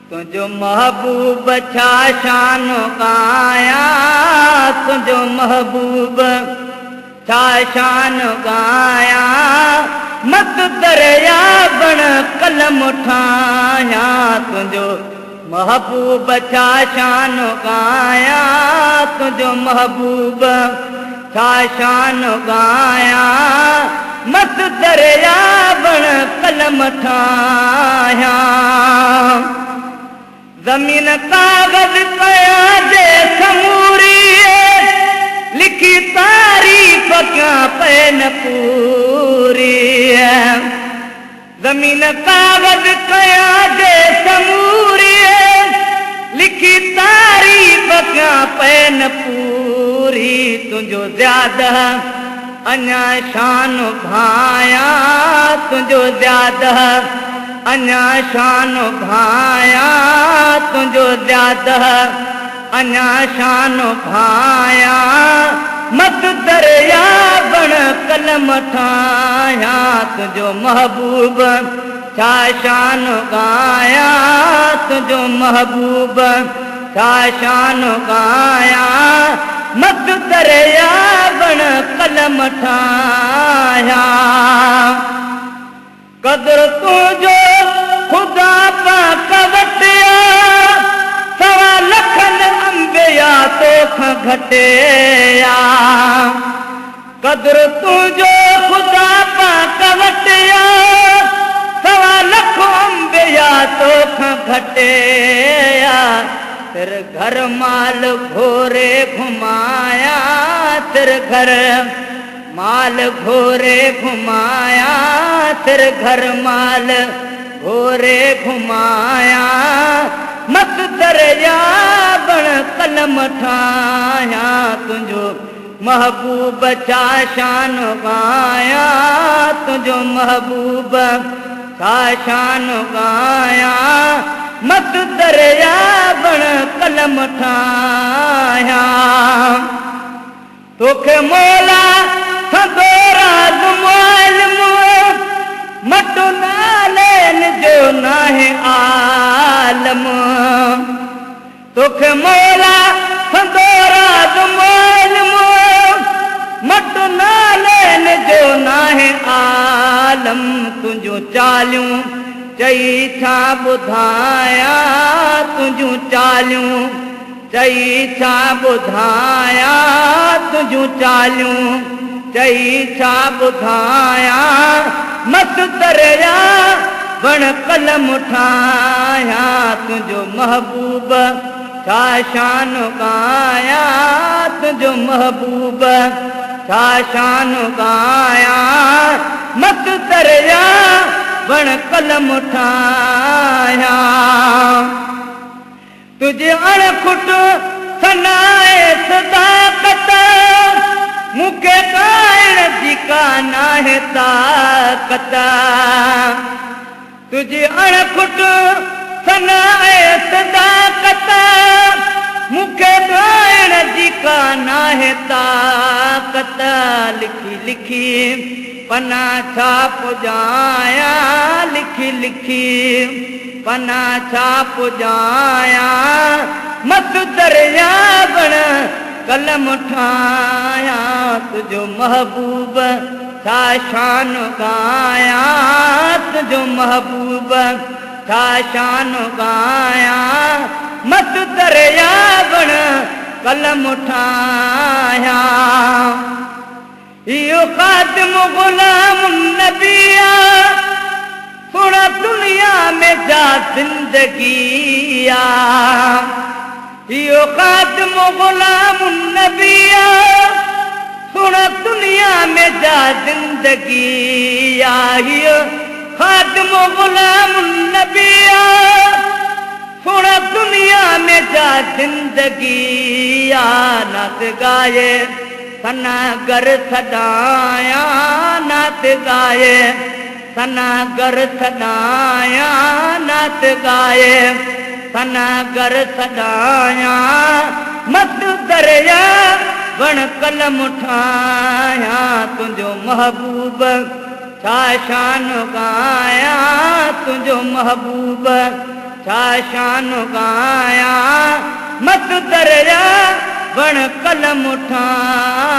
तुझो महबूब छा शान गाया, तुझो महबूब छा शान गाया, मत दरिया बण कलम ठाया। तुझो महबूब छा शान गाया, तुझो महबूब छा शान गाया, मत दरिया बण कलम ठाया। ज़मीन काग़ज़ कया जे समूरी, लिखी तारीफ़ क्या पैन पूरी। ज़मीन काग़ज़ कया जे समूरी, लिखी तारीफ़ क्या पैन पूरी। तुझो ज़्यादा अञा शान भाया, तुझो ज़्यादा अञा शान भाया, तुझो ज़्यादा अञा शान भाया, मत दरिया बण कलम ठाया। तुझो महबूब छा शान गाया, तुझो महबूब छा शान गाया, मत दरिया बण कलम ठाया। कदर तुझो खुदा पाक वटिया, सवा लखन अंबिया तोख घटिया। कदर तुझो खुदा पाक वटिया, सवा लख अंबिया तोख घटिया। तेरे घर माल घोरे घुमाया, तेरे घर माल घोरे घुमाया, तेरे घर माल घोरे घुमाया, मत दरिया बण कलम ठाया। तुझो महबूब छा शान गाया, तुझो महबूब छा शान गाया, मत दरिया बण कलम ठाया। तोखे मौला संदोरा मालूम, मट नालेन जो नाहे आलम। तोखे मौला संदोरा मालूम, मट नालेन जो नाहे आलम। तुझो चालियूं चई छा ॿुधाया, तुझो चालियूं चई छा ॿुधाया, तुझो चालियूं चई छा ॿुधाया, मत दरिया बण कलम ठाया। तुझो महबूब छा शान गाया, तुझो महबूब छा शान गाया, मत दरिया बण कलम ठाया। तुझे अणखुट सनाए सदाकत, मूंखे ॻाइण जी का नाहे ताक़त। तुझे अणखुट सनाए सदाकत, मूंखे ॻाइण जी का नाहे ताक़त। लिखी लिखी पना छा पुॼाया, लिखी लिखी पना छा पुॼाया, मत दरिया बण कलम ठाया। तुझो महबूब छा शान गाया, तुझो महबूब छा शान गाया, मत दरिया बण कलम ठाया। इहो ख़ातिम ग़ुलाम नबिया, सुण दुनिया में जा ज़िंदगिया। इहो ख़ातिम ग़ुलाम नबिया, सुण दुनिया में जा ज़िंदगिया। इहो ख़ातिम ग़ुलाम नबिया, सुण दुनिया में जा ज़िंदगिया। नात गाए सना घर सदाया, नात गाए सना घर सदाया, नात गाए सना घर सदाया, मत दरिया वण कलम ठाया तुझो महबूब छा शान गाया तुझो महबूब छा शान गाया मत दरिया वण कलम ठाया